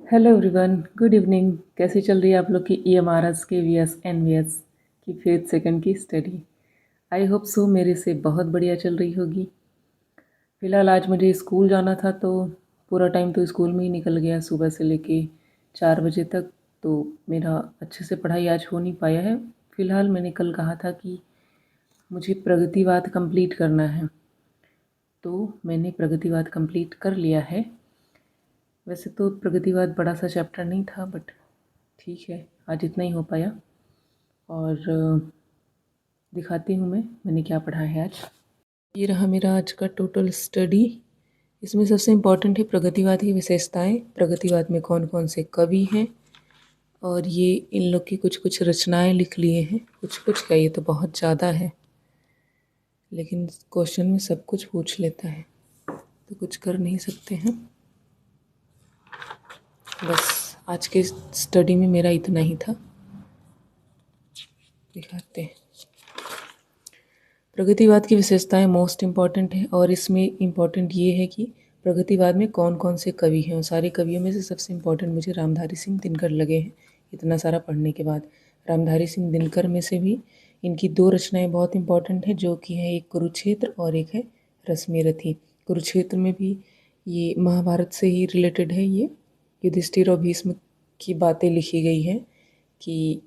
Hello everyone, good evening. कैसी चल रही है आप लोग की EMRS KVS NVS की फिफ्थ सेकंड की स्टडी? आई होप सो मेरे से बहुत बढ़िया चल रही होगी। फ़िलहाल आज मुझे स्कूल जाना था तो पूरा टाइम तो स्कूल में ही निकल गया, सुबह से लेके 4 बजे तक। तो मेरा अच्छे से पढ़ाई आज हो नहीं पाया है। फ़िलहाल मैंने कल कहा था कि मुझे प्रगतिवाद कंप्लीट करना है, तो मैंने प्रगतिवाद कंप्लीट कर लिया है। वैसे तो प्रगतिवाद बड़ा सा चैप्टर नहीं था, बट ठीक है, आज इतना ही हो पाया। और दिखाती हूँ मैंने क्या पढ़ा है आज। ये रहा मेरा आज का टोटल स्टडी। इसमें सबसे इम्पॉर्टेंट है प्रगतिवाद की विशेषताएं, प्रगतिवाद में कौन कौन से कवि हैं, और ये इन लोग की कुछ कुछ रचनाएं लिख लिए हैं। कुछ कुछ क्या, ये तो बहुत ज़्यादा है, लेकिन क्वेश्चन में सब कुछ पूछ लेता है तो कुछ कर नहीं सकते हैं। बस आज के स्टडी में मेरा इतना ही था। दिखाते हैं। प्रगतिवाद की विशेषताएं मोस्ट इम्पॉर्टेंट है, और इसमें इम्पॉर्टेंट ये है कि प्रगतिवाद में कौन कौन से कवि हैं, और सारे कवियों में से सबसे इम्पॉर्टेंट मुझे रामधारी सिंह दिनकर लगे हैं इतना सारा पढ़ने के बाद। रामधारी सिंह दिनकर में से भी इनकी दो रचनाएं बहुत इम्पॉर्टेंट है, जो कि है एक कुरुक्षेत्र और एक है रश्मि रथी। कुरुक्षेत्र में भी ये महाभारत से ही रिलेटेड है। ये युधिष्ठिर और भीष्म की बातें लिखी गई हैं कि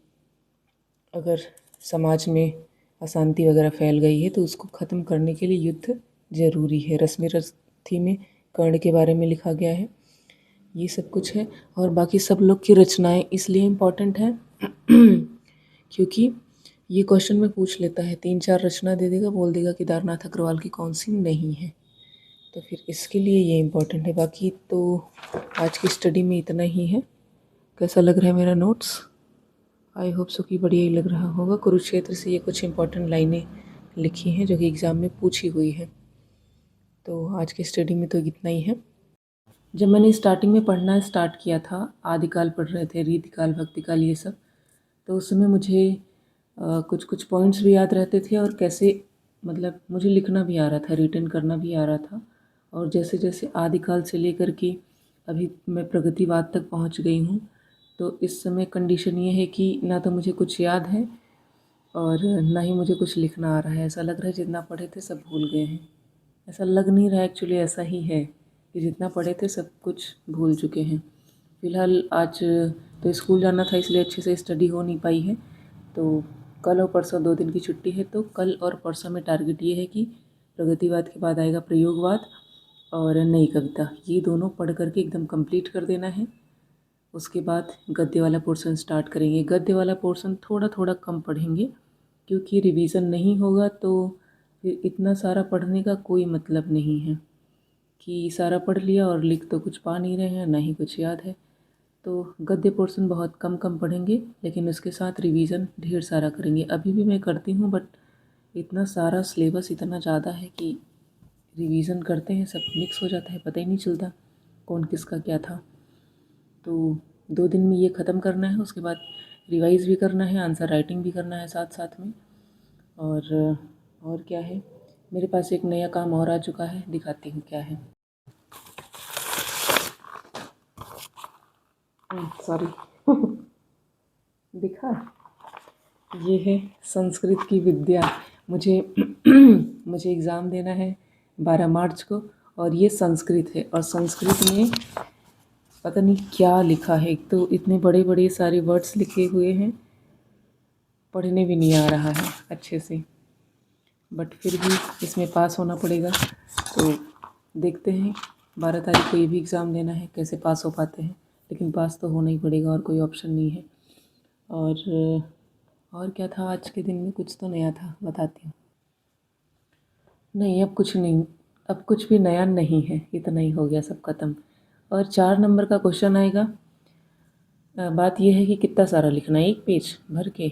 अगर समाज में अशांति वगैरह फैल गई है तो उसको ख़त्म करने के लिए युद्ध ज़रूरी है। रश्मि रथी में कर्ण के बारे में लिखा गया है। ये सब कुछ है, और बाकी सब लोग की रचनाएं इसलिए इम्पॉर्टेंट हैं क्योंकि ये क्वेश्चन में पूछ लेता है, 3-4 रचना दे देगा, बोल देगा केदारनाथ अग्रवाल की कौन सी नहीं है, तो फिर इसके लिए ये इम्पॉर्टेंट है। बाकी तो आज की स्टडी में इतना ही है। कैसा लग रहा है मेरा नोट्स? आई होप सो कि बढ़िया ही लग रहा होगा। कुरुक्षेत्र से ये कुछ इंपॉर्टेंट लाइनें लिखी हैं जो कि एग्ज़ाम में पूछी हुई हैं। तो आज की स्टडी में तो इतना ही है। जब मैंने स्टार्टिंग में पढ़ना स्टार्ट किया था, आदिकाल पढ़ रहे थे, रीतिकाल, भक्तिकाल, ये सब, तो उस समय मुझे कुछ कुछ पॉइंट्स भी याद रहते थे, और कैसे मतलब मुझे लिखना भी आ रहा था, रिटन करना भी आ रहा था। और जैसे जैसे आदिकाल से लेकर के अभी मैं प्रगतिवाद तक पहुंच गई हूं, तो इस समय कंडीशन ये है कि ना तो मुझे कुछ याद है और ना ही मुझे कुछ लिखना आ रहा है। ऐसा लग रहा है जितना पढ़े थे सब भूल गए हैं। ऐसा लग नहीं रहा, एक्चुअली ऐसा ही है कि जितना पढ़े थे सब कुछ भूल चुके हैं। फ़िलहाल आज तो स्कूल जाना था, इसलिए अच्छे से स्टडी हो नहीं पाई है। तो कल और परसों 2 दिन की छुट्टी है, तो कल और परसों में टारगेट ये है कि प्रगतिवाद के बाद आएगा प्रयोगवाद और नई कविता, ये दोनों पढ़ करके एकदम कंप्लीट कर देना है। उसके बाद गद्य वाला पोर्शन स्टार्ट करेंगे। गद्य वाला पोर्शन थोड़ा थोड़ा कम पढ़ेंगे, क्योंकि रिवीजन नहीं होगा तो फिर इतना सारा पढ़ने का कोई मतलब नहीं है कि सारा पढ़ लिया और लिख तो कुछ पा नहीं रहे हैं, ना ही कुछ याद है। तो गद्य पोर्शन बहुत कम कम पढ़ेंगे, लेकिन उसके साथ रिवीजन ढेर सारा करेंगे। अभी भी मैं करती हूँ, बट इतना सारा सिलेबस इतना ज़्यादा है कि रिवीजन करते हैं सब मिक्स हो जाता है, पता ही नहीं चलता कौन किसका क्या था। तो 2 दिन में ये ख़त्म करना है, उसके बाद रिवाइज़ भी करना है, आंसर राइटिंग भी करना है साथ साथ में। और क्या है, मेरे पास एक नया काम और आ चुका है, दिखाती हूँ क्या है। सॉरी दिखा, ये है संस्कृत की विद्या। मुझे मुझे एग्ज़ाम देना है 12 मार्च को, और ये संस्कृत है, और संस्कृत में पता नहीं क्या लिखा है। एक तो इतने बड़े बड़े सारे वर्ड्स लिखे हुए हैं, पढ़ने भी नहीं आ रहा है अच्छे से, बट फिर भी इसमें पास होना पड़ेगा। तो देखते हैं 12 तारीख को ये भी एग्ज़ाम देना है, कैसे पास हो पाते हैं, लेकिन पास तो होना ही पड़ेगा, और कोई ऑप्शन नहीं है। और क्या था आज के दिन में, कुछ तो नया था, बताती हूँ। नहीं, अब कुछ नहीं, अब कुछ भी नया नहीं है, इतना ही हो गया सब ख़त्म। और 4 नंबर का क्वेश्चन आएगा। बात यह है कि कितना सारा लिखना है, एक पेज भर के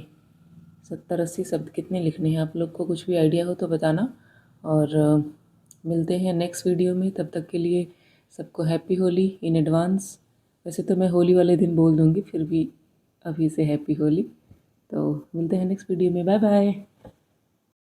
70-80 शब्द कितने लिखने हैं। आप लोग को कुछ भी आइडिया हो तो बताना, और मिलते हैं नेक्स्ट वीडियो में। तब तक के लिए सबको हैप्पी होली इन एडवांस। वैसे तो मैं होली वाले दिन बोल दूँगी, फिर भी अभी से हैप्पी होली। तो मिलते हैं नेक्स्ट वीडियो में, बाय बाय।